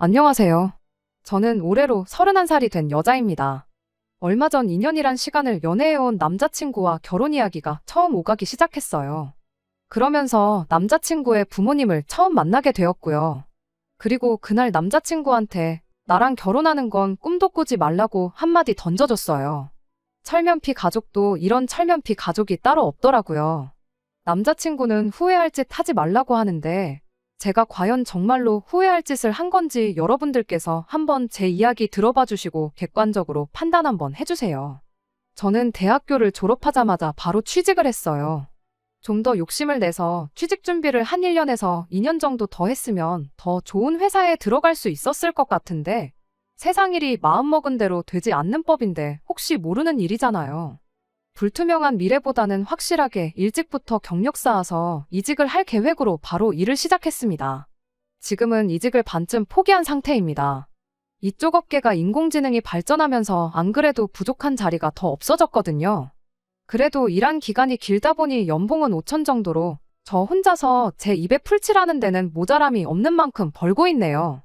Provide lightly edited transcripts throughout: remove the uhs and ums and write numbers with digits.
안녕하세요. 저는 올해로 31살이 된 여자입니다. 얼마 전 2년이란 시간을 연애해온 남자친구와 결혼 이야기가 처음 오가기 시작했어요. 그러면서 남자친구의 부모님을 처음 만나게 되었고요. 그리고 그날 남자친구한테 나랑 결혼하는 건 꿈도 꾸지 말라고 한마디 던져줬어요. 철면피 가족도 이런 철면피 가족이 따로 없더라고요. 남자친구는 후회할 짓 하지 말라고 하는데 제가 과연 정말로 후회할 짓을 한 건지 여러분들께서 한번 제 이야기 들어봐 주시고 객관적으로 판단 한번 해주세요. 저는 대학교를 졸업하자마자 바로 취직을 했어요. 좀 더 욕심을 내서 취직 준비를 한 1년에서 2년 정도 더 했으면 더 좋은 회사에 들어갈 수 있었을 것 같은데 세상 일이 마음먹은 대로 되지 않는 법인데 혹시 모르는 일이잖아요. 불투명한 미래보다는 확실하게 일찍부터 경력 쌓아서 이직을 할 계획으로 바로 일을 시작했습니다. 지금은 이직을 반쯤 포기한 상태입니다. 이쪽 업계가 인공지능이 발전하면서 안 그래도 부족한 자리가 더 없어졌거든요. 그래도 일한 기간이 길다 보니 연봉은 5천 정도로 저 혼자서 제 입에 풀칠하는 데는 모자람이 없는 만큼 벌고 있네요.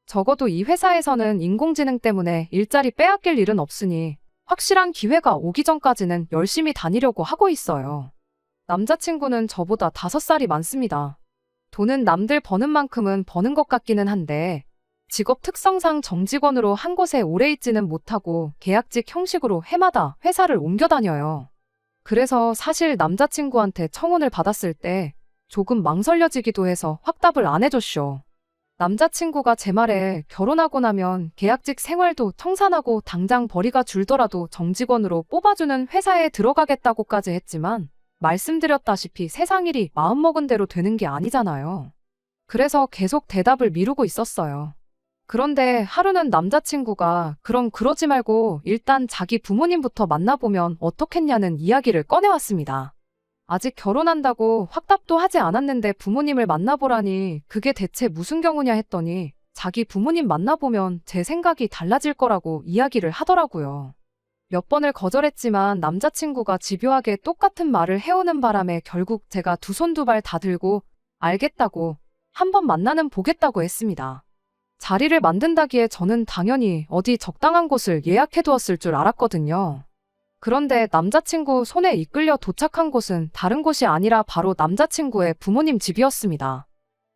적어도 이 회사에서는 인공지능 때문에 일자리 빼앗길 일은 없으니 확실한 기회가 오기 전까지는 열심히 다니려고 하고 있어요. 남자친구는 저보다 5살이 많습니다. 돈은 남들 버는 만큼은 버는 것 같기는 한데 직업 특성상 정직원으로 한 곳에 오래 있지는 못하고 계약직 형식으로 해마다 회사를 옮겨 다녀요. 그래서 사실 남자친구한테 청혼을 받았을 때 조금 망설여지기도 해서 확답을 안 해줬쇼. 남자친구가 제 말에 결혼하고 나면 계약직 생활도 청산하고 당장 벌이가 줄더라도 정직원으로 뽑아주는 회사에 들어가겠다고까지 했지만 말씀드렸다시피 세상 일이 마음먹은 대로 되는 게 아니잖아요. 그래서 계속 대답을 미루고 있었어요. 그런데 하루는 남자친구가 그럼 그러지 말고 일단 자기 부모님부터 만나보면 어떻겠냐는 이야기를 꺼내왔습니다. 아직 결혼한다고 확답도 하지 않았는데 부모님을 만나보라니 그게 대체 무슨 경우냐 했더니 자기 부모님 만나보면 제 생각이 달라질 거라고 이야기를 하더라고요. 몇 번을 거절했지만 남자친구가 집요하게 똑같은 말을 해오는 바람에 결국 제가 두 손 두 발 다 들고 알겠다고 한번 만나는 보겠다고 했습니다. 자리를 만든다기에 저는 당연히 어디 적당한 곳을 예약해두었을 줄 알았거든요. 그런데 남자친구 손에 이끌려 도착한 곳은 다른 곳이 아니라 바로 남자친구의 부모님 집이었습니다.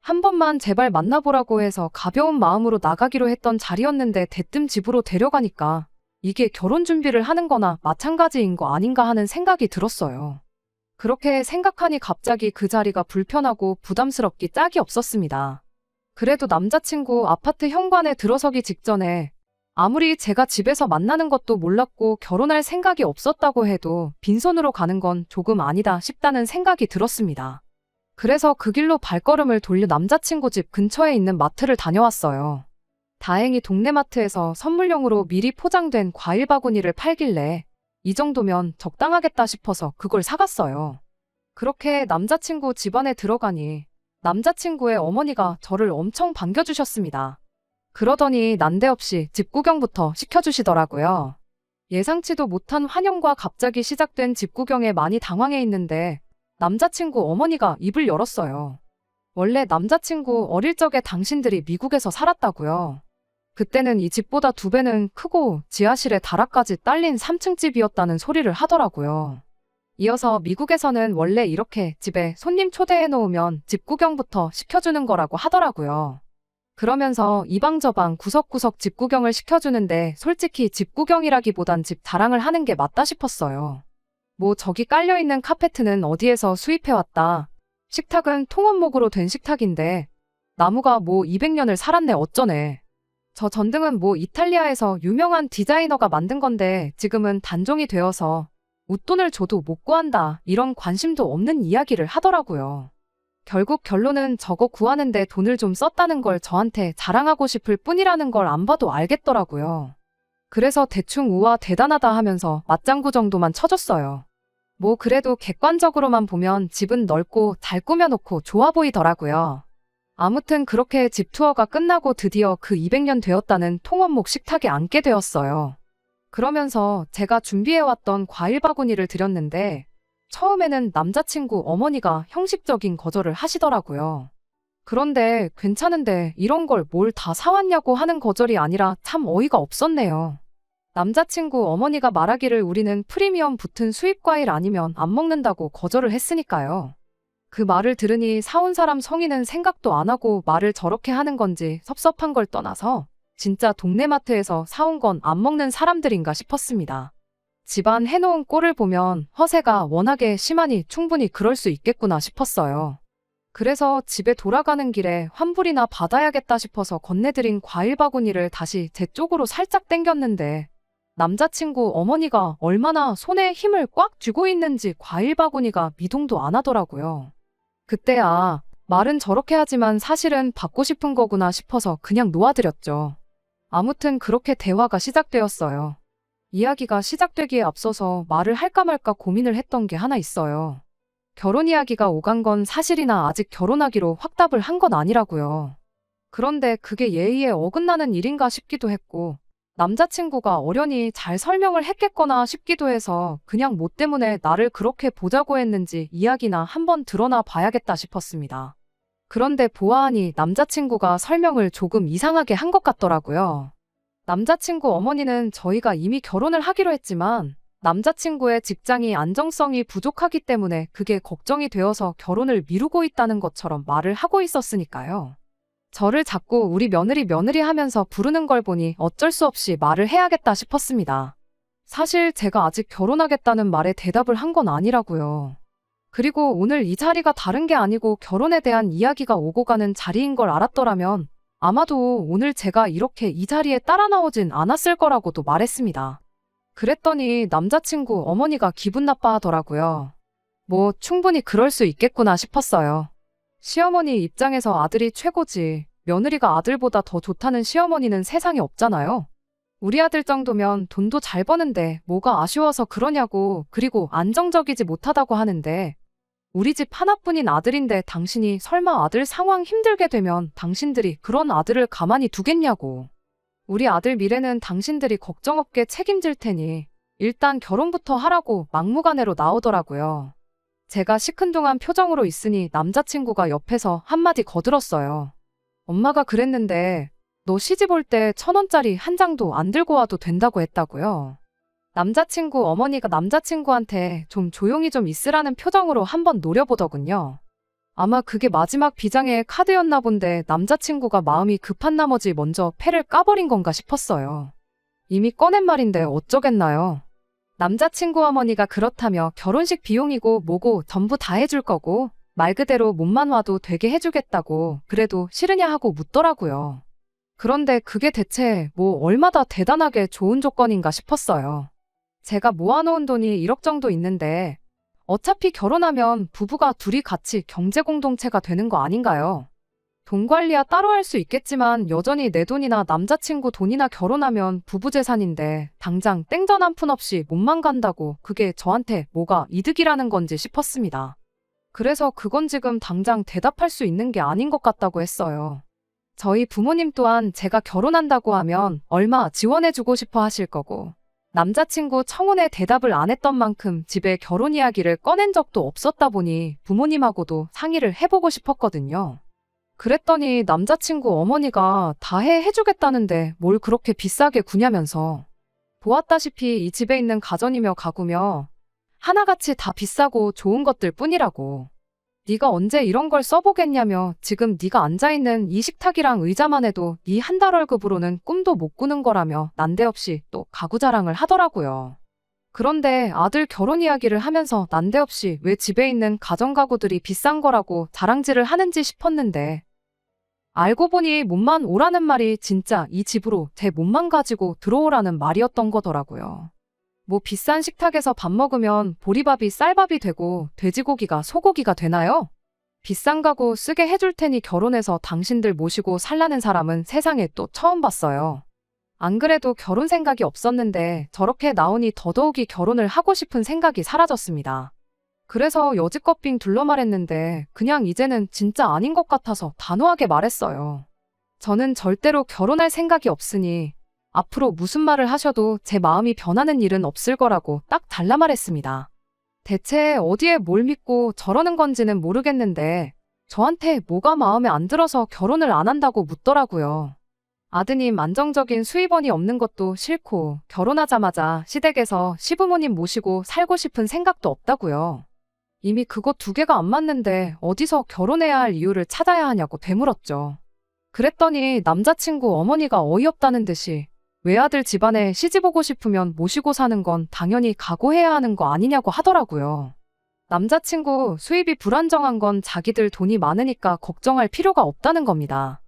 한 번만 제발 만나보라고 해서 가벼운 마음으로 나가기로 했던 자리였는데 대뜸 집으로 데려가니까 이게 결혼 준비를 하는 거나 마찬가지인 거 아닌가 하는 생각이 들었어요. 그렇게 생각하니 갑자기 그 자리가 불편하고 부담스럽기 짝이 없었습니다. 그래도 남자친구 아파트 현관에 들어서기 직전에 아무리 제가 집에서 만나는 것도 몰랐고 결혼할 생각이 없었다고 해도 빈손으로 가는 건 조금 아니다 싶다는 생각이 들었습니다. 그래서 그 길로 발걸음을 돌려 남자친구 집 근처에 있는 마트를 다녀왔어요. 다행히 동네 마트에서 선물용으로 미리 포장된 과일 바구니를 팔길래 이 정도면 적당하겠다 싶어서 그걸 사갔어요. 그렇게 남자친구 집안에 들어가니 남자친구의 어머니가 저를 엄청 반겨주셨습니다. 그러더니 난데없이 집 구경부터 시켜주시더라고요. 예상치도 못한 환영과 갑자기 시작된 집 구경에 많이 당황해 있는데 남자친구 어머니가 입을 열었어요. 원래 남자친구 어릴 적에 당신들이 미국에서 살았다고요. 그때는 이 집보다 2배는 크고 지하실에 다락까지 딸린 3층 집이었다는 소리를 하더라고요. 이어서 미국에서는 원래 이렇게 집에 손님 초대해 놓으면 집 구경부터 시켜주는 거라고 하더라고요. 그러면서 이방저방 구석구석 집 구경을 시켜주는데 솔직히 집 구경이라기보단 집 자랑을 하는 게 맞다 싶었어요. 뭐 저기 깔려있는 카페트는 어디에서 수입해왔다. 식탁은 통원목으로 된 식탁인데 나무가 뭐 200년을 살았네 어쩌네. 저 전등은 뭐 이탈리아에서 유명한 디자이너가 만든 건데 지금은 단종이 되어서 웃돈을 줘도 못 구한다. 이런 관심도 없는 이야기를 하더라고요. 결국 결론은 저거 구하는데 돈을 좀 썼다는 걸 저한테 자랑하고 싶을 뿐이라는 걸 안 봐도 알겠더라고요. 그래서 대충 우와 대단하다 하면서 맞장구 정도만 쳐줬어요. 뭐 그래도 객관적으로만 보면 집은 넓고 잘 꾸며놓고 좋아 보이더라고요. 아무튼 그렇게 집 투어가 끝나고 드디어 그 200년 되었다는 통원목 식탁에 앉게 되었어요. 그러면서 제가 준비해왔던 과일 바구니를 드렸는데 처음에는 남자친구 어머니가 형식적인 거절을 하시더라고요. 그런데 괜찮은데 이런 걸 뭘 다 사왔냐고 하는 거절이 아니라 참 어이가 없었네요. 남자친구 어머니가 말하기를 우리는 프리미엄 붙은 수입 과일 아니면 안 먹는다고 거절을 했으니까요. 그 말을 들으니 사온 사람 성의는 생각도 안 하고 말을 저렇게 하는 건지 섭섭한 걸 떠나서 진짜 동네 마트에서 사온 건 안 먹는 사람들인가 싶었습니다. 집안 해놓은 꼴을 보면 허세가 워낙에 심하니 충분히 그럴 수 있겠구나 싶었어요. 그래서 집에 돌아가는 길에 환불이나 받아야겠다 싶어서 건네드린 과일 바구니를 다시 제 쪽으로 살짝 당겼는데 남자친구 어머니가 얼마나 손에 힘을 꽉 쥐고 있는지 과일 바구니가 미동도 안 하더라고요. 그때야 말은 저렇게 하지만 사실은 받고 싶은 거구나 싶어서 그냥 놓아드렸죠. 아무튼 그렇게 대화가 시작되었어요. 이야기가 시작되기에 앞서서 말을 할까 말까 고민을 했던 게 하나 있어요. 결혼 이야기가 오간 건 사실이나 아직 결혼하기로 확답을 한 건 아니라고요. 그런데 그게 예의에 어긋나는 일인가 싶기도 했고 남자친구가 어련히 잘 설명을 했겠거나 싶기도 해서 그냥 뭐 때문에 나를 그렇게 보자고 했는지 이야기나 한번 드러나 봐야겠다 싶었습니다. 그런데 보아하니 남자친구가 설명을 조금 이상하게 한 것 같더라고요. 남자친구 어머니는 저희가 이미 결혼을 하기로 했지만 남자친구의 직장이 안정성이 부족하기 때문에 그게 걱정이 되어서 결혼을 미루고 있다는 것처럼 말을 하고 있었으니까요. 저를 자꾸 우리 며느리 하면서 부르는 걸 보니 어쩔 수 없이 말을 해야겠다 싶었습니다. 사실 제가 아직 결혼하겠다는 말에 대답을 한 건 아니라고요. 그리고 오늘 이 자리가 다른 게 아니고 결혼에 대한 이야기가 오고 가는 자리인 걸 알았더라면 아마도 오늘 제가 이렇게 이 자리에 따라 나오진 않았을 거라고도 말했습니다. 그랬더니 남자친구 어머니가 기분 나빠하더라고요. 뭐 충분히 그럴 수 있겠구나 싶었어요. 시어머니 입장에서 아들이 최고지. 며느리가 아들보다 더 좋다는 시어머니는 세상에 없잖아요. 우리 아들 정도면 돈도 잘 버는데 뭐가 아쉬워서 그러냐고. 그리고 안정적이지 못하다고 하는데 우리 집 하나뿐인 아들인데 당신이 설마 아들 상황 힘들게 되면 당신들이 그런 아들을 가만히 두겠냐고. 우리 아들 미래는 당신들이 걱정 없게 책임질 테니 일단 결혼부터 하라고 막무가내로 나오더라고요. 제가 시큰둥한 표정으로 있으니 남자친구가 옆에서 한마디 거들었어요. 엄마가 그랬는데 너 시집 올 때 1,000원짜리 한 장도 안 들고 와도 된다고 했다고요. 남자친구 어머니가 남자친구한테 좀 조용히 좀 있으라는 표정으로 한번 노려보더군요. 아마 그게 마지막 비장의 카드였나 본데 남자친구가 마음이 급한 나머지 먼저 패를 까버린 건가 싶었어요. 이미 꺼낸 말인데 어쩌겠나요. 남자친구 어머니가 그렇다며 결혼식 비용이고 뭐고 전부 다 해줄 거고 말 그대로 몸만 와도 되게 해주겠다고 그래도 싫으냐 하고 묻더라고요. 그런데 그게 대체 뭐 얼마나 대단하게 좋은 조건인가 싶었어요. 제가 모아놓은 돈이 1억 정도 있는데 어차피 결혼하면 부부가 둘이 같이 경제공동체가 되는 거 아닌가요? 돈 관리야 따로 할 수 있겠지만 여전히 내 돈이나 남자친구 돈이나 결혼하면 부부 재산인데 당장 땡전 한 푼 없이 몸만 간다고 그게 저한테 뭐가 이득이라는 건지 싶었습니다. 그래서 그건 지금 당장 대답할 수 있는 게 아닌 것 같다고 했어요. 저희 부모님 또한 제가 결혼한다고 하면 얼마 지원해주고 싶어 하실 거고 남자친구 청혼에 대답을 안 했던 만큼 집에 결혼 이야기를 꺼낸 적도 없었다 보니 부모님하고도 상의를 해보고 싶었거든요. 그랬더니 남자친구 어머니가 다 해주겠다는데 뭘 그렇게 비싸게 구냐면서 보았다시피 이 집에 있는 가전이며 가구며 하나같이 다 비싸고 좋은 것들 뿐이라고. 네가 언제 이런 걸 써보겠냐며 지금 네가 앉아있는 이 식탁이랑 의자만 해도 네 한 달 월급으로는 꿈도 못 꾸는 거라며 난데없이 또 가구 자랑을 하더라고요. 그런데 아들 결혼 이야기를 하면서 난데없이 왜 집에 있는 가전가구들이 비싼 거라고 자랑질을 하는지 싶었는데 알고 보니 몸만 오라는 말이 진짜 이 집으로 제 몸만 가지고 들어오라는 말이었던 거더라고요. 뭐 비싼 식탁에서 밥 먹으면 보리밥이 쌀밥이 되고 돼지고기가 소고기가 되나요? 비싼 가구 쓰게 해줄 테니 결혼해서 당신들 모시고 살라는 사람은 세상에 또 처음 봤어요. 안 그래도 결혼 생각이 없었는데 저렇게 나오니 더더욱이 결혼을 하고 싶은 생각이 사라졌습니다. 그래서 여지껏 빙 둘러 말했는데 그냥 이제는 진짜 아닌 것 같아서 단호하게 말했어요. 저는 절대로 결혼할 생각이 없으니 앞으로 무슨 말을 하셔도 제 마음이 변하는 일은 없을 거라고 딱 잘라 말했습니다. 대체 어디에 뭘 믿고 저러는 건지는 모르겠는데 저한테 뭐가 마음에 안 들어서 결혼을 안 한다고 묻더라고요. 아드님 안정적인 수입원이 없는 것도 싫고 결혼하자마자 시댁에서 시부모님 모시고 살고 싶은 생각도 없다고요. 이미 그거 두 개가 안 맞는데 어디서 결혼해야 할 이유를 찾아야 하냐고 되물었죠. 그랬더니 남자친구 어머니가 어이없다는 듯이 외아들 집안에 시집 오고 싶으면 모시고 사는 건 당연히 각오해야 하는 거 아니냐고 하더라고요. 남자친구 수입이 불안정한 건 자기들 돈이 많으니까 걱정할 필요가 없다는 겁니다.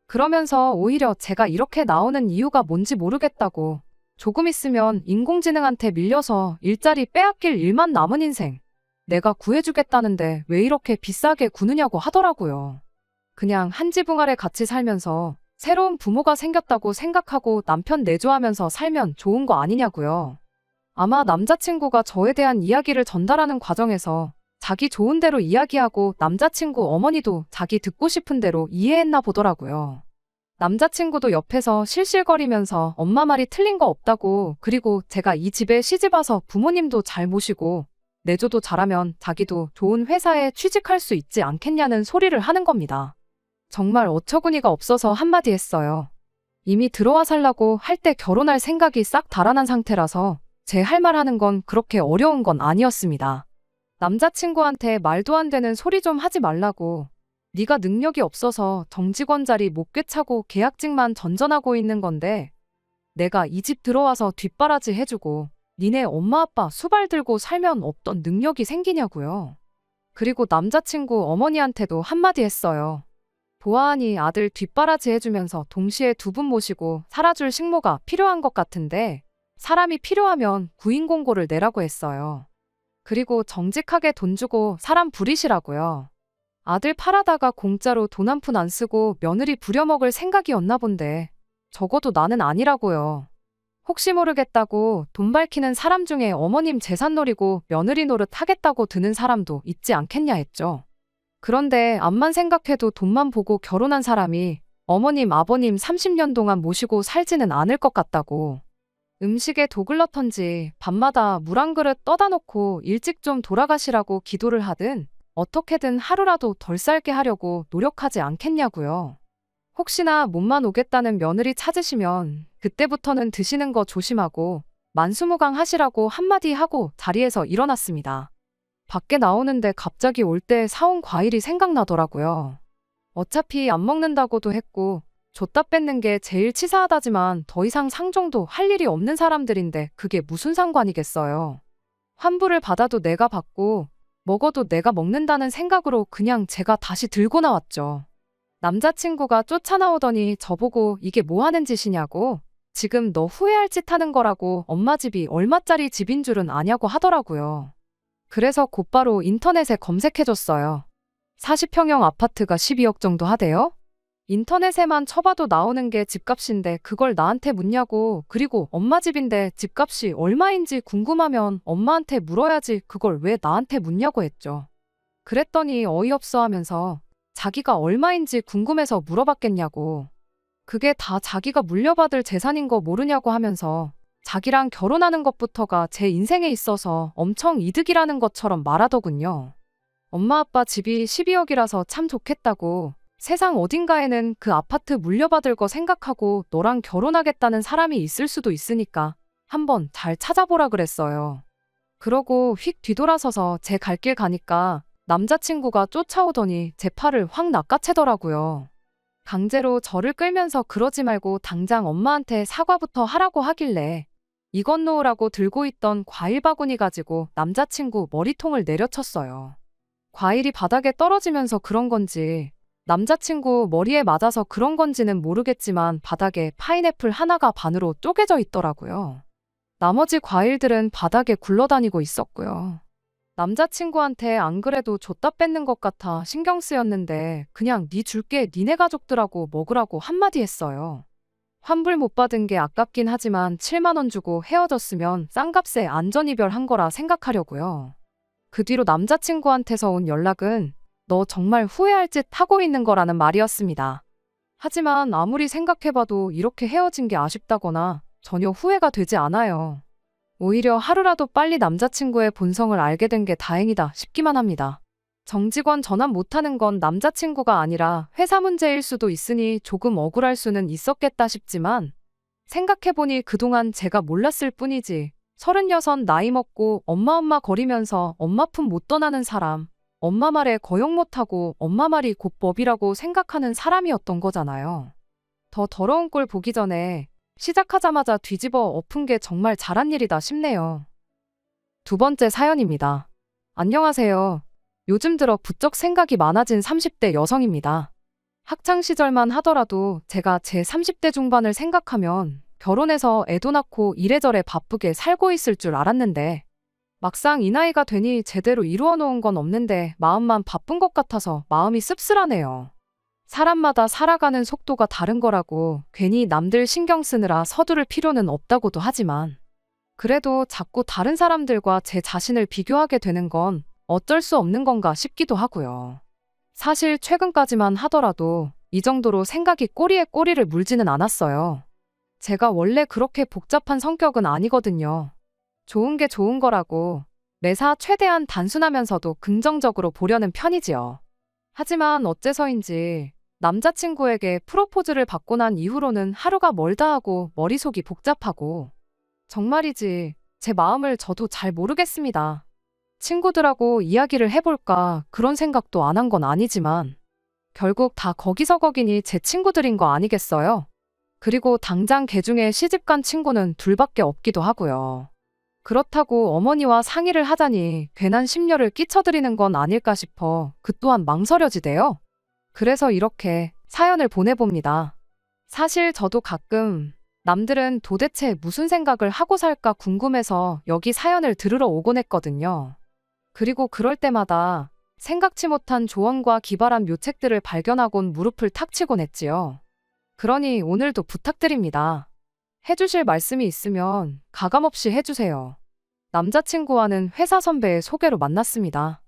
그러면서 오히려 제가 이렇게 나오는 이유가 뭔지 모르겠다고 조금 있으면 인공지능한테 밀려서 일자리 빼앗길 일만 남은 인생 내가 구해주겠다는데 왜 이렇게 비싸게 구느냐고 하더라고요. 그냥 한 지붕 아래 같이 살면서 새로운 부모가 생겼다고 생각하고 남편 내조하면서 살면 좋은 거 아니냐고요. 아마 남자친구가 저에 대한 이야기를 전달하는 과정에서 자기 좋은 대로 이야기하고 남자친구 어머니도 자기 듣고 싶은 대로 이해했나 보더라고요. 남자친구도 옆에서 실실거리면서 엄마 말이 틀린 거 없다고 그리고 제가 이 집에 시집와서 부모님도 잘 모시고 내조도 잘하면 자기도 좋은 회사에 취직할 수 있지 않겠냐는 소리를 하는 겁니다. 정말 어처구니가 없어서 한마디 했어요. 이미 들어와 살라고 할 때 결혼할 생각이 싹 달아난 상태라서 제 할 말 하는 건 그렇게 어려운 건 아니었습니다. 남자친구한테 말도 안 되는 소리 좀 하지 말라고 네가 능력이 없어서 정직원 자리 못 꿰차고 계약직만 전전하고 있는 건데 내가 이 집 들어와서 뒷바라지 해주고 니네 엄마 아빠 수발 들고 살면 어떤 능력이 생기냐고요. 그리고 남자친구 어머니한테도 한마디 했어요. 보아하니 아들 뒷바라지 해주면서 동시에 두 분 모시고 살아줄 식모가 필요한 것 같은데 사람이 필요하면 구인공고를 내라고 했어요. 그리고 정직하게 돈 주고 사람 부리시라고요. 아들 팔아다가 공짜로 돈 한 푼 안 쓰고 며느리 부려먹을 생각이었나 본데 적어도 나는 아니라고요. 혹시 모르겠다고 돈 밝히는 사람 중에 어머님 재산 노리고 며느리 노릇 하겠다고 드는 사람도 있지 않겠냐 했죠. 그런데 암만 생각해도 돈만 보고 결혼한 사람이 어머님 아버님 30년 동안 모시고 살지는 않을 것 같다고. 음식에 독을넣던지 밤마다 물 한 그릇 떠다 놓고 일찍 좀 돌아가시라고 기도를 하든 어떻게든 하루라도 덜 살게 하려고 노력하지 않겠냐고요. 혹시나 몸만 오겠다는 며느리 찾으시면 그때부터는 드시는 거 조심하고 만수무강 하시라고 한마디 하고 자리에서 일어났습니다. 밖에 나오는데 갑자기 올 때 사온 과일이 생각나더라고요. 어차피 안 먹는다고도 했고 줬다 뺏는 게 제일 치사하다지만 더 이상 상종도 할 일이 없는 사람들인데 그게 무슨 상관이겠어요. 환불을 받아도 내가 받고 먹어도 내가 먹는다는 생각으로 그냥 제가 다시 들고 나왔죠. 남자친구가 쫓아나오더니 저보고 이게 뭐 하는 짓이냐고 지금 너 후회할 짓 하는 거라고 엄마 집이 얼마짜리 집인 줄은 아냐고 하더라고요. 그래서 곧바로 인터넷에 검색해줬어요. 40평형 아파트가 12억 정도 하대요? 인터넷에만 쳐봐도 나오는 게 집값인데 그걸 나한테 묻냐고 그리고 엄마 집인데 집값이 얼마인지 궁금하면 엄마한테 물어야지 그걸 왜 나한테 묻냐고 했죠. 그랬더니 어이없어 하면서 자기가 얼마인지 궁금해서 물어봤겠냐고. 그게 다 자기가 물려받을 재산인 거 모르냐고 하면서 자기랑 결혼하는 것부터가 제 인생에 있어서 엄청 이득이라는 것처럼 말하더군요. 엄마 아빠 집이 12억이라서 참 좋겠다고 세상 어딘가에는 그 아파트 물려받을 거 생각하고 너랑 결혼하겠다는 사람이 있을 수도 있으니까 한번 잘 찾아보라 그랬어요. 그러고 휙 뒤돌아서서 제 갈 길 가니까 남자친구가 쫓아오더니 제 팔을 확 낚아채더라고요. 강제로 저를 끌면서 그러지 말고 당장 엄마한테 사과부터 하라고 하길래 이것 놓으라고 들고 있던 과일 바구니 가지고 남자친구 머리통을 내려쳤어요. 과일이 바닥에 떨어지면서 그런 건지 남자친구 머리에 맞아서 그런 건지는 모르겠지만 바닥에 파인애플 하나가 반으로 쪼개져 있더라고요. 나머지 과일들은 바닥에 굴러다니고 있었고요. 남자친구한테 안 그래도 줬다 뺏는 것 같아 신경 쓰였는데 그냥 네 줄게 니네 가족들하고 먹으라고 한마디 했어요. 환불 못 받은 게 아깝긴 하지만 7만 원 주고 헤어졌으면 싼값에 안전이별한 거라 생각하려고요. 그 뒤로 남자친구한테서 온 연락은 너 정말 후회할 짓 하고 있는 거라는 말이었습니다. 하지만 아무리 생각해봐도 이렇게 헤어진 게 아쉽다거나 전혀 후회가 되지 않아요. 오히려 하루라도 빨리 남자친구의 본성을 알게 된 게 다행이다 싶기만 합니다. 정직원 전환 못하는 건 남자친구가 아니라 회사 문제일 수도 있으니 조금 억울할 수는 있었겠다 싶지만 생각해보니 그동안 제가 몰랐을 뿐이지. 36 나이 먹고 엄마 거리면서 엄마 품 못 떠나는 사람, 엄마 말에 거역 못하고 엄마 말이 곧 법이라고 생각하는 사람이었던 거잖아요. 더 더러운 꼴 보기 전에 시작하자마자 뒤집어 엎은 게 정말 잘한 일이다 싶네요. 두 번째 사연입니다. 안녕하세요. 요즘 들어 부쩍 생각이 많아진 30대 여성입니다. 학창시절만 하더라도 제가 제 30대 중반을 생각하면 결혼해서 애도 낳고 이래저래 바쁘게 살고 있을 줄 알았는데 막상 이 나이가 되니 제대로 이루어 놓은 건 없는데 마음만 바쁜 것 같아서 마음이 씁쓸하네요. 사람마다 살아가는 속도가 다른 거라고 괜히 남들 신경 쓰느라 서두를 필요는 없다고도 하지만 그래도 자꾸 다른 사람들과 제 자신을 비교하게 되는 건 어쩔 수 없는 건가 싶기도 하고요. 사실 최근까지만 하더라도 이 정도로 생각이 꼬리에 꼬리를 물지는 않았어요. 제가 원래 그렇게 복잡한 성격은 아니거든요. 좋은 게 좋은 거라고 매사 최대한 단순하면서도 긍정적으로 보려는 편이지요. 하지만 어째서인지 남자친구에게 프로포즈를 받고 난 이후로는 하루가 멀다 하고 머릿속이 복잡하고 정말이지 제 마음을 저도 잘 모르겠습니다. 친구들하고 이야기를 해볼까 그런 생각도 안 한 건 아니지만 결국 다 거기서 거기니 제 친구들인 거 아니겠어요? 그리고 당장 걔 중에 시집간 친구는 둘밖에 없기도 하고요. 그렇다고 어머니와 상의를 하자니 괜한 심려를 끼쳐드리는 건 아닐까 싶어 그 또한 망설여지대요. 그래서 이렇게 사연을 보내봅니다. 사실 저도 가끔 남들은 도대체 무슨 생각을 하고 살까 궁금해서 여기 사연을 들으러 오곤 했거든요. 그리고 그럴 때마다 생각지 못한 조언과 기발한 묘책들을 발견하곤 무릎을 탁 치곤 했지요. 그러니 오늘도 부탁드립니다. 해주실 말씀이 있으면 가감없이 해주세요. 남자친구와는 회사 선배의 소개로 만났습니다.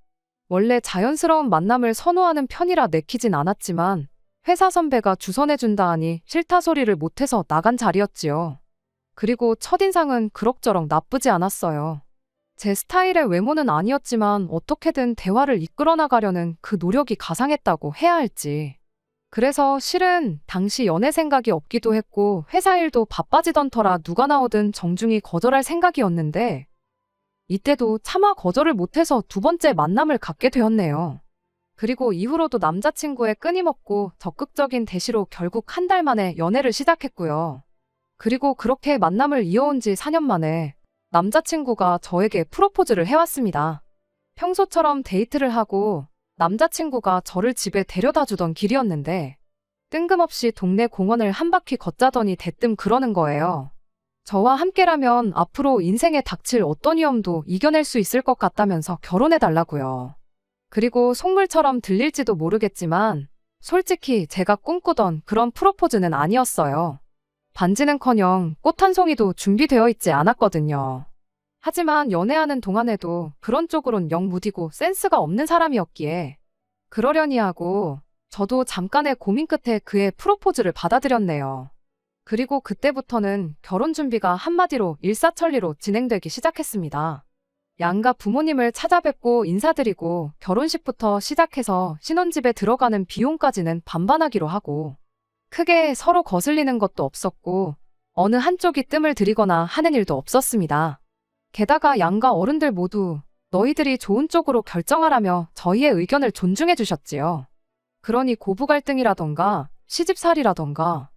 원래 자연스러운 만남을 선호하는 편이라 내키진 않았지만 회사 선배가 주선해준다 하니 싫다 소리를 못해서 나간 자리였지요. 그리고 첫인상은 그럭저럭 나쁘지 않았어요. 제 스타일의 외모는 아니었지만 어떻게든 대화를 이끌어 나가려는 그 노력이 가상했다고 해야 할지. 그래서 실은 당시 연애 생각이 없기도 했고 회사 일도 바빠지던 터라 누가 나오든 정중히 거절할 생각이었는데 이때도 차마 거절을 못해서 두 번째 만남을 갖게 되었네요. 그리고 이후로도 남자친구의 끊임없고 적극적인 대시로 결국 한 달 만에 연애를 시작했고요. 그리고 그렇게 만남을 이어온 지 4년 만에 남자친구가 저에게 프로포즈를 해왔습니다. 평소처럼 데이트를 하고 남자친구가 저를 집에 데려다 주던 길이었는데 뜬금없이 동네 공원을 한 바퀴 걷자더니 대뜸 그러는 거예요. 저와 함께라면 앞으로 인생에 닥칠 어떤 위험도 이겨낼 수 있을 것 같다면서 결혼해달라고요. 그리고 속물처럼 들릴지도 모르겠지만 솔직히 제가 꿈꾸던 그런 프로포즈는 아니었어요. 반지는커녕 꽃 한 송이도 준비되어 있지 않았거든요. 하지만 연애하는 동안에도 그런 쪽으론 영 무디고 센스가 없는 사람이었기에 그러려니 하고 저도 잠깐의 고민 끝에 그의 프로포즈를 받아들였네요. 그리고 그때부터는 결혼 준비가 한마디로 일사천리로 진행되기 시작했습니다. 양가 부모님을 찾아뵙고 인사드리고 결혼식부터 시작해서 신혼집에 들어가는 비용까지는 반반하기로 하고 크게 서로 거슬리는 것도 없었고 어느 한쪽이 뜸을 들이거나 하는 일도 없었습니다. 게다가 양가 어른들 모두 너희들이 좋은 쪽으로 결정하라며 저희의 의견을 존중해 주셨지요. 그러니 고부 갈등이라던가 시집살이라던가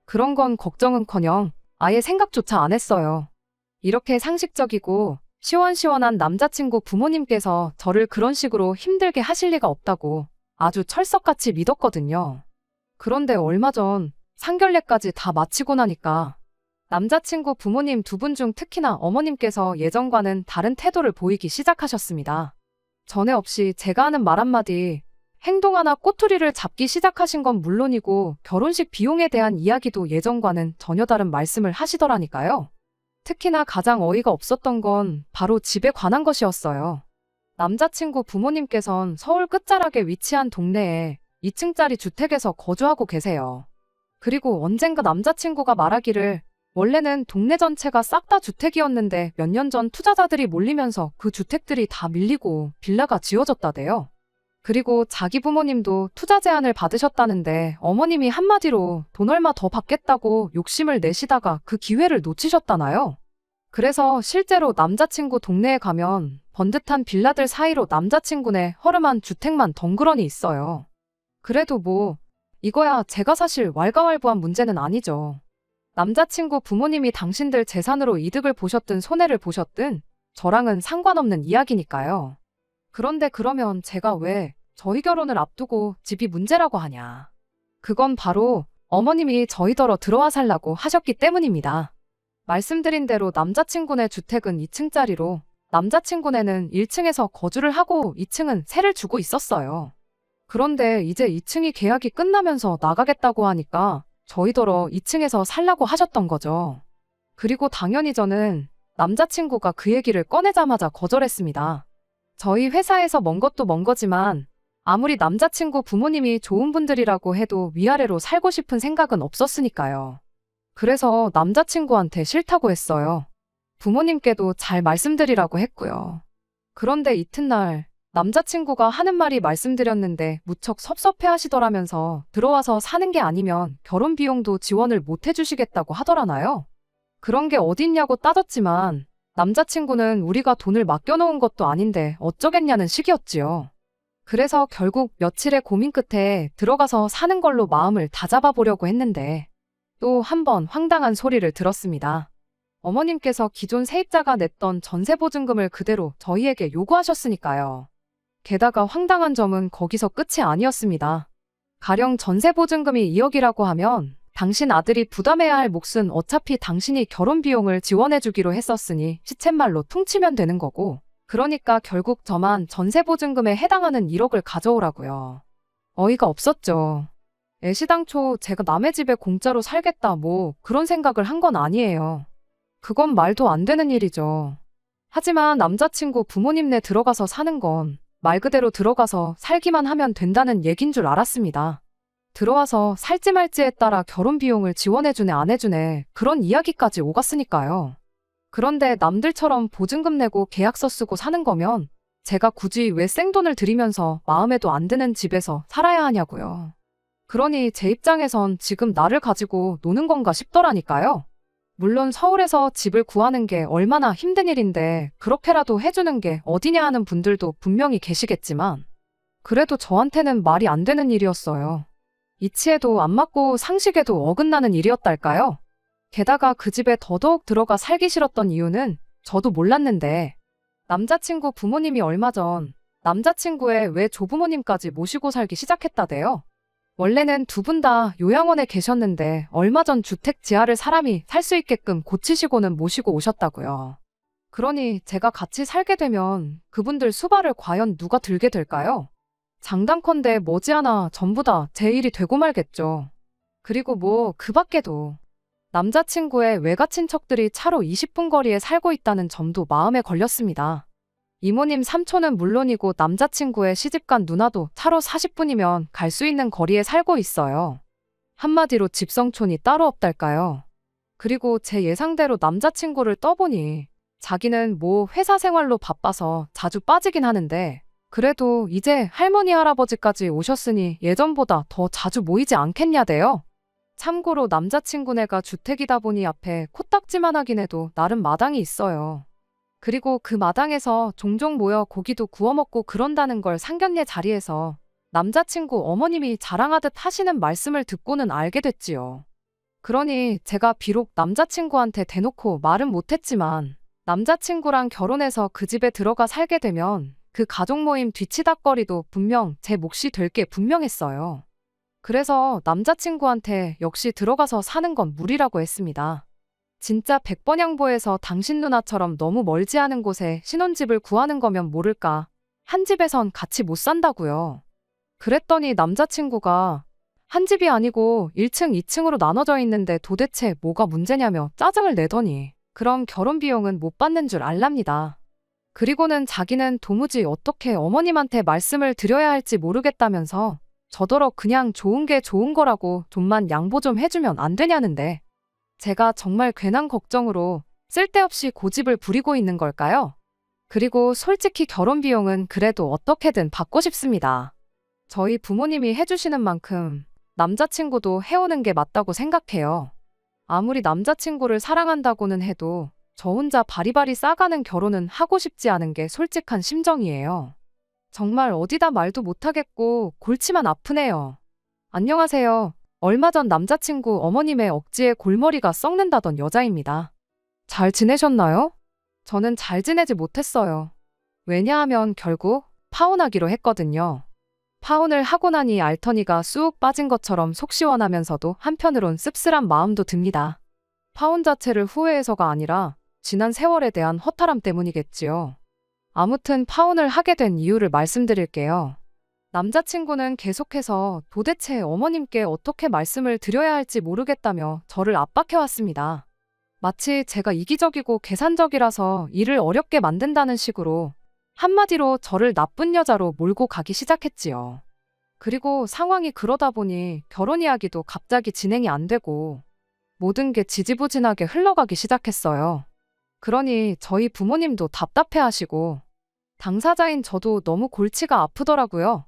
그런 건 걱정은커녕 아예 생각조차 안 했어요. 이렇게 상식적이고 시원시원한 남자친구 부모님께서 저를 그런 식으로 힘들게 하실 리가 없다고 아주 철석같이 믿었거든요. 그런데 얼마 전 상견례까지 다 마치고 나니까 남자친구 부모님 두 분 중 특히나 어머님께서 예전과는 다른 태도를 보이기 시작하셨습니다. 전에 없이 제가 하는 말 한마디, 행동 하나 꼬투리를 잡기 시작하신 건 물론이고 결혼식 비용에 대한 이야기도 예전과는 전혀 다른 말씀을 하시더라니까요. 특히나 가장 어이가 없었던 건 바로 집에 관한 것이었어요. 남자친구 부모님께선 서울 끝자락에 위치한 동네에 2층짜리 주택에서 거주하고 계세요. 그리고 언젠가 남자친구가 말하기를 원래는 동네 전체가 싹 다 주택이었는데 몇 년 전 투자자들이 몰리면서 그 주택들이 다 밀리고 빌라가 지어졌다대요. 그리고 자기 부모님도 투자 제안을 받으셨다는데 어머님이 한마디로 돈 얼마 더 받겠다고 욕심을 내시다가 그 기회를 놓치셨다나요? 그래서 실제로 남자친구 동네에 가면 번듯한 빌라들 사이로 남자친구네 허름한 주택만 덩그러니 있어요. 그래도 뭐 이거야 제가 사실 왈가왈부한 문제는 아니죠. 남자친구 부모님이 당신들 재산으로 이득을 보셨든 손해를 보셨든 저랑은 상관없는 이야기니까요. 그런데 그러면 제가 왜 저희 결혼을 앞두고 집이 문제라고 하냐. 그건 바로 어머님이 저희더러 들어와 살라고 하셨기 때문입니다. 말씀드린 대로 남자친구네 주택은 2층짜리로 남자친구네는 1층에서 거주를 하고 2층은 세를 주고 있었어요. 그런데 이제 2층이 계약이 끝나면서 나가겠다고 하니까 저희더러 2층에서 살라고 하셨던 거죠. 그리고 당연히 저는 남자친구가 그 얘기를 꺼내자마자 거절했습니다. 저희 회사에서 먼 것도 먼 거지만 아무리 남자친구 부모님이 좋은 분들이라고 해도 위아래로 살고 싶은 생각은 없었으니까요. 그래서 남자친구한테 싫다고 했어요. 부모님께도 잘 말씀드리라고 했고요. 그런데 이튿날 남자친구가 하는 말이 말씀드렸는데 무척 섭섭해 하시더라면서 들어와서 사는 게 아니면 결혼 비용도 지원을 못 해주시겠다고 하더라나요? 그런 게 어딨냐고 따졌지만 남자친구는 우리가 돈을 맡겨놓은 것도 아닌데 어쩌겠냐는 식이었지요. 그래서 결국 며칠의 고민 끝에 들어가서 사는 걸로 마음을 다잡아 보려고 했는데 또 한 번 황당한 소리를 들었습니다. 어머님께서 기존 세입자가 냈던 전세보증금을 그대로 저희에게 요구하셨으니까요. 게다가 황당한 점은 거기서 끝이 아니었습니다. 가령 전세보증금이 2억이라고 하면 당신 아들이 부담해야 할 몫은 어차피 당신이 결혼 비용을 지원해주기로 했었으니 시쳇말로 퉁치면 되는 거고, 그러니까 결국 저만 전세보증금에 해당하는 1억을 가져오라고요. 어이가 없었죠. 애시당초 제가 남의 집에 공짜로 살겠다 뭐 그런 생각을 한 건 아니에요. 그건 말도 안 되는 일이죠. 하지만 남자친구 부모님네 들어가서 사는 건 말 그대로 들어가서 살기만 하면 된다는 얘긴 줄 알았습니다. 들어와서 살지 말지에 따라 결혼 비용을 지원해주네 안 해주네 그런 이야기까지 오갔으니까요. 그런데 남들처럼 보증금 내고 계약서 쓰고 사는 거면 제가 굳이 왜 생돈을 들이면서 마음에도 안 드는 집에서 살아야 하냐고요. 그러니 제 입장에선 지금 나를 가지고 노는 건가 싶더라니까요. 물론 서울에서 집을 구하는 게 얼마나 힘든 일인데 그렇게라도 해주는 게 어디냐 하는 분들도 분명히 계시겠지만 그래도 저한테는 말이 안 되는 일이었어요. 이치에도 안 맞고 상식에도 어긋나는 일이었달까요? 게다가 그 집에 더더욱 들어가 살기 싫었던 이유는 저도 몰랐는데 남자친구 부모님이 얼마 전 남자친구의 외조부모님까지 모시고 살기 시작했다대요. 원래는 두 분 다 요양원에 계셨는데 얼마 전 주택 지하를 사람이 살 수 있게끔 고치시고는 모시고 오셨다고요. 그러니 제가 같이 살게 되면 그분들 수발을 과연 누가 들게 될까요? 장담컨대 머지않아 전부 다 제 일이 되고 말겠죠. 그리고 뭐 그 밖에도 남자친구의 외가 친척들이 차로 20분 거리에 살고 있다는 점도 마음에 걸렸습니다. 이모님 삼촌은 물론이고 남자친구의 시집간 누나도 차로 40분이면 갈 수 있는 거리에 살고 있어요. 한마디로 집성촌이 따로 없달까요. 그리고 제 예상대로 남자친구를 떠보니 자기는 뭐 회사 생활로 바빠서 자주 빠지긴 하는데 그래도 이제 할머니 할아버지까지 오셨으니 예전보다 더 자주 모이지 않겠냐대요. 참고로 남자친구네가 주택이다 보니 앞에 코딱지만하긴 해도 나름 마당이 있어요. 그리고 그 마당에서 종종 모여 고기도 구워 먹고 그런다는 걸 상견례 자리에서 남자친구 어머님이 자랑하듯 하시는 말씀을 듣고는 알게 됐지요. 그러니 제가 비록 남자친구한테 대놓고 말은 못했지만 남자친구랑 결혼해서 그 집에 들어가 살게 되면 그 가족 모임 뒤치다꺼리도 분명 제 몫이 될 게 분명했어요. 그래서 남자친구한테 역시 들어가서 사는 건 무리라고 했습니다. 진짜 백번양보에서 당신 누나처럼 너무 멀지 않은 곳에 신혼집을 구하는 거면 모를까. 한 집에선 같이 못 산다고요. 그랬더니 남자친구가 한 집이 아니고 1층, 2층으로 나눠져 있는데 도대체 뭐가 문제냐며 짜증을 내더니 그럼 결혼 비용은 못 받는 줄 알랍니다. 그리고는 자기는 도무지 어떻게 어머님한테 말씀을 드려야 할지 모르겠다면서 저더러 그냥 좋은 게 좋은 거라고 좀만 양보 좀 해주면 안 되냐는데 제가 정말 괜한 걱정으로 쓸데없이 고집을 부리고 있는 걸까요? 그리고 솔직히 결혼 비용은 그래도 어떻게든 받고 싶습니다. 저희 부모님이 해주시는 만큼 남자친구도 해오는 게 맞다고 생각해요. 아무리 남자친구를 사랑한다고는 해도 저 혼자 바리바리 싸가는 결혼은 하고 싶지 않은 게 솔직한 심정이에요. 정말 어디다 말도 못하겠고 골치만 아프네요. 안녕하세요. 얼마 전 남자친구 어머님의 억지에 골머리가 썩는다던 여자입니다. 잘 지내셨나요? 저는 잘 지내지 못했어요. 왜냐하면 결국 파혼하기로 했거든요. 파혼을 하고 나니 알터니가 쑥 빠진 것처럼 속 시원하면서도 한편으론 씁쓸한 마음도 듭니다. 파혼 자체를 후회해서가 아니라 지난 세월에 대한 허탈함 때문이겠지요. 아무튼 파혼을 하게 된 이유를 말씀드릴게요. 남자친구는 계속해서 도대체 어머님께 어떻게 말씀을 드려야 할지 모르겠다며 저를 압박해왔습니다. 마치 제가 이기적이고 계산적이라서 일을 어렵게 만든다는 식으로 한마디로 저를 나쁜 여자로 몰고 가기 시작했지요. 그리고 상황이 그러다 보니 결혼 이야기도 갑자기 진행이 안 되고 모든 게 지지부진하게 흘러가기 시작했어요. 그러니 저희 부모님도 답답해하시고 당사자인 저도 너무 골치가 아프더라고요.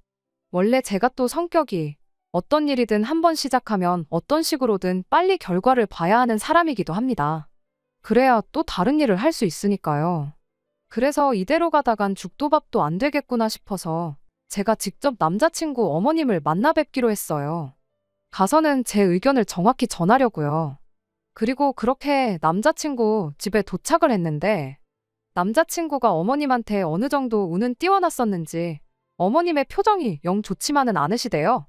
원래 제가 또 성격이 어떤 일이든 한번 시작하면 어떤 식으로든 빨리 결과를 봐야 하는 사람이기도 합니다. 그래야 또 다른 일을 할 수 있으니까요. 그래서 이대로 가다간 죽도 밥도 안 되겠구나 싶어서 제가 직접 남자친구 어머님을 만나 뵙기로 했어요. 가서는 제 의견을 정확히 전하려고요. 그리고 그렇게 남자친구 집에 도착을 했는데 남자친구가 어머님한테 어느 정도 운은 띄워놨었는지 어머님의 표정이 영 좋지만은 않으시대요.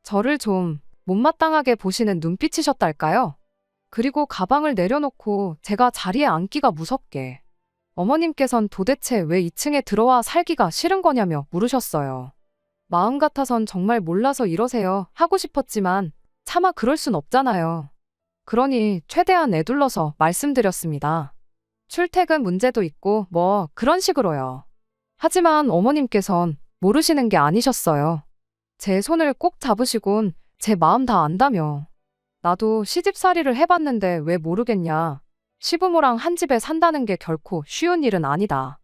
저를 좀 못마땅하게 보시는 눈빛이셨달까요? 그리고 가방을 내려놓고 제가 자리에 앉기가 무섭게 어머님께선 도대체 왜 2층에 들어와 살기가 싫은 거냐며 물으셨어요. 마음 같아선 정말 몰라서 이러세요 하고 싶었지만 차마 그럴 순 없잖아요. 그러니 최대한 애둘러서 말씀드렸습니다. 출퇴근 문제도 있고 뭐 그런 식으로요. 하지만 어머님께선 모르시는 게 아니셨어요. 제 손을 꼭 잡으시곤 제 마음 다 안다며. 나도 시집살이를 해봤는데 왜 모르겠냐. 시부모랑 한 집에 산다는 게 결코 쉬운 일은 아니다.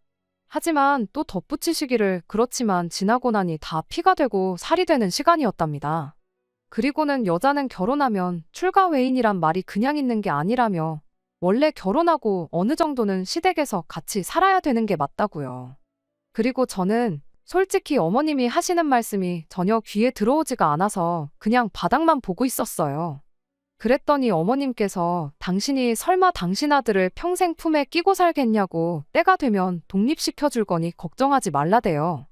하지만 또 덧붙이시기를 그렇지만 지나고 나니 다 피가 되고 살이 되는 시간이었답니다. 그리고는 여자는 결혼하면 출가 외인이란 말이 그냥 있는 게 아니라며 원래 결혼하고 어느 정도는 시댁에서 같이 살아야 되는 게 맞다고요. 그리고 저는 솔직히 어머님이 하시는 말씀이 전혀 귀에 들어오지가 않아서 그냥 바닥만 보고 있었어요. 그랬더니 어머님께서 당신이 설마 당신 아들을 평생 품에 끼고 살겠냐고 때가 되면 독립시켜줄 거니 걱정하지 말라대요.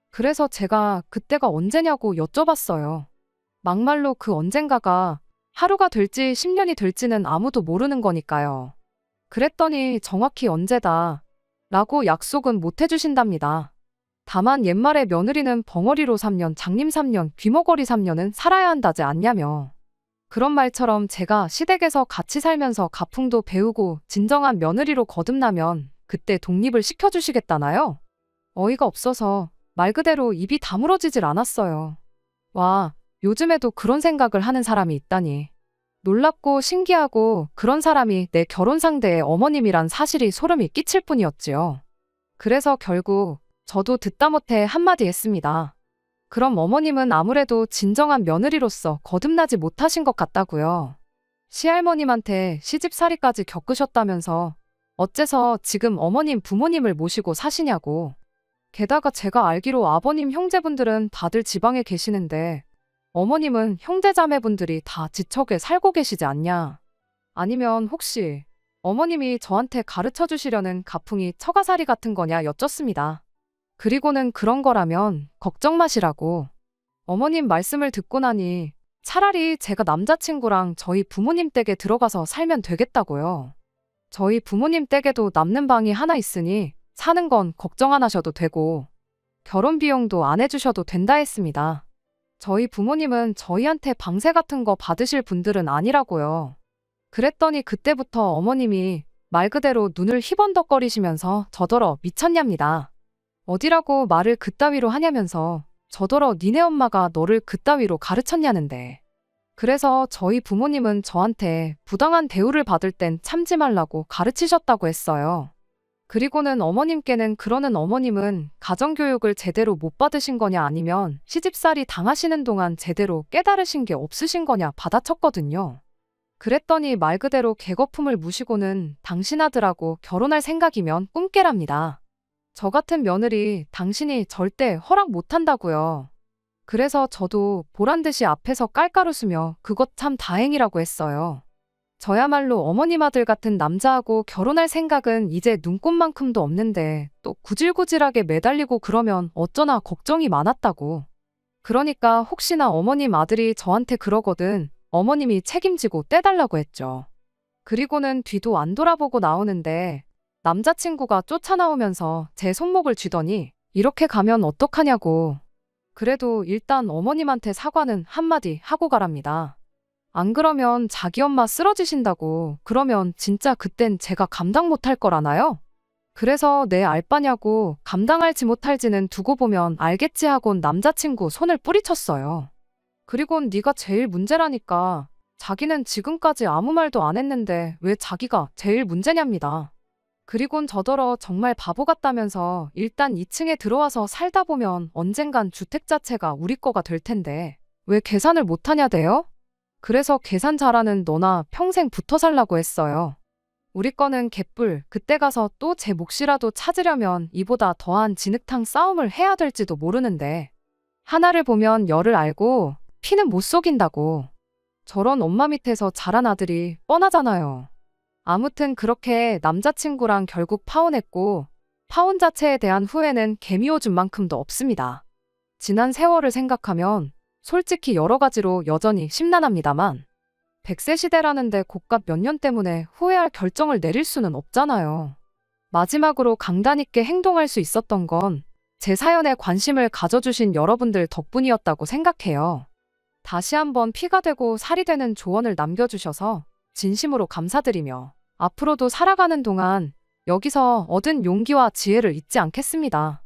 그래서 제가 그때가 언제냐고 여쭤봤어요. 막말로 그 언젠가가 하루가 될지 10년이 될지는 아무도 모르는 거니까요. 그랬더니 정확히 언제다 라고 약속은 못 해주신답니다. 다만 옛말에 며느리는 벙어리로 3년, 장님 3년, 귀머거리 3년은 살아야 한다지 않냐며. 그런 말처럼 제가 시댁에서 같이 살면서 가풍도 배우고 진정한 며느리로 거듭나면 그때 독립을 시켜주시겠다나요? 어이가 없어서 말 그대로 입이 다물어지질 않았어요. 와, 요즘에도 그런 생각을 하는 사람이 있다니. 놀랍고 신기하고 그런 사람이 내 결혼 상대의 어머님이란 사실이 소름이 끼칠 뿐이었지요. 그래서 결국 저도 듣다 못해 한마디 했습니다. 그럼 어머님은 아무래도 진정한 며느리로서 거듭나지 못하신 것 같다고요. 시할머님한테 시집살이까지 겪으셨다면서 어째서 지금 어머님 부모님을 모시고 사시냐고. 게다가 제가 알기로 아버님 형제분들은 다들 지방에 계시는데 어머님은 형제자매분들이 다 지척에 살고 계시지 않냐. 아니면 혹시 어머님이 저한테 가르쳐 주시려는 가풍이 처가살이 같은 거냐 여쭙습니다. 그리고는 그런 거라면 걱정 마시라고. 어머님 말씀을 듣고 나니 차라리 제가 남자친구랑 저희 부모님 댁에 들어가서 살면 되겠다고요. 저희 부모님 댁에도 남는 방이 하나 있으니 사는 건 걱정 안 하셔도 되고 결혼 비용도 안 해주셔도 된다 했습니다. 저희 부모님은 저희한테 방세 같은 거 받으실 분들은 아니라고요. 그랬더니 그때부터 어머님이 말 그대로 눈을 희번덕거리시면서 저더러 미쳤냐입니다. 어디라고 말을 그따위로 하냐면서 저더러 니네 엄마가 너를 그따위로 가르쳤냐는데. 그래서 저희 부모님은 저한테 부당한 대우를 받을 땐 참지 말라고 가르치셨다고 했어요. 그리고는 어머님께는 그러는 어머님은 가정교육을 제대로 못 받으신 거냐 아니면 시집살이 당하시는 동안 제대로 깨달으신 게 없으신 거냐 받아쳤거든요. 그랬더니 말 그대로 개거품을 무시고는 당신 아들하고 결혼할 생각이면 꿈깨랍니다. 저 같은 며느리 당신이 절대 허락 못한다고요. 그래서 저도 보란듯이 앞에서 깔깔 웃으며 그것 참 다행이라고 했어요. 저야말로 어머님 아들 같은 남자하고 결혼할 생각은 이제 눈꼽만큼도 없는데 또 구질구질하게 매달리고 그러면 어쩌나 걱정이 많았다고. 그러니까 혹시나 어머님 아들이 저한테 그러거든 어머님이 책임지고 떼달라고 했죠. 그리고는 뒤도 안 돌아보고 나오는데 남자친구가 쫓아나오면서 제 손목을 쥐더니 이렇게 가면 어떡하냐고. 그래도 일단 어머님한테 사과는 한마디 하고 가랍니다. 안 그러면 자기 엄마 쓰러지신다고. 그러면 진짜 그땐 제가 감당 못할 거라나요? 그래서 내 알바냐고 감당할지 못할지는 두고 보면 알겠지 하곤 남자친구 손을 뿌리쳤어요. 그리곤 네가 제일 문제라니까. 자기는 지금까지 아무 말도 안 했는데 왜 자기가 제일 문제냐입니다. 그리곤 저더러 정말 바보 같다면서 일단 2층에 들어와서 살다 보면 언젠간 주택 자체가 우리 거가 될 텐데 왜 계산을 못하냐대요? 그래서 계산 잘하는 너나 평생 붙어 살라고 했어요. 우리 거는 개뿔. 그때 가서 또 제 몫이라도 찾으려면 이보다 더한 진흙탕 싸움을 해야 될지도 모르는데 하나를 보면 열을 알고 피는 못 속인다고. 저런 엄마 밑에서 자란 아들이 뻔하잖아요. 아무튼 그렇게 남자친구랑 결국 파혼했고 파혼 자체에 대한 후회는 개미오줌만큼도 없습니다. 지난 세월을 생각하면 솔직히 여러 가지로 여전히 심란합니다만 100세 시대라는데 고값 몇 년 때문에 후회할 결정을 내릴 수는 없잖아요. 마지막으로 강단 있게 행동할 수 있었던 건 제 사연에 관심을 가져주신 여러분들 덕분이었다고 생각해요. 다시 한번 피가 되고 살이 되는 조언을 남겨주셔서 진심으로 감사드리며 앞으로도 살아가는 동안 여기서 얻은 용기와 지혜를 잊지 않겠습니다.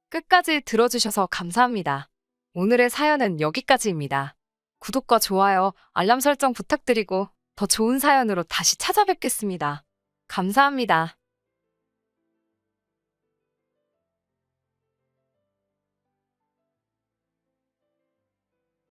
끝까지 들어주셔서 감사합니다. 오늘의 사연은 여기까지입니다. 구독과 좋아요, 알람 설정 부탁드리고 더 좋은 사연으로 다시 찾아뵙겠습니다. 감사합니다.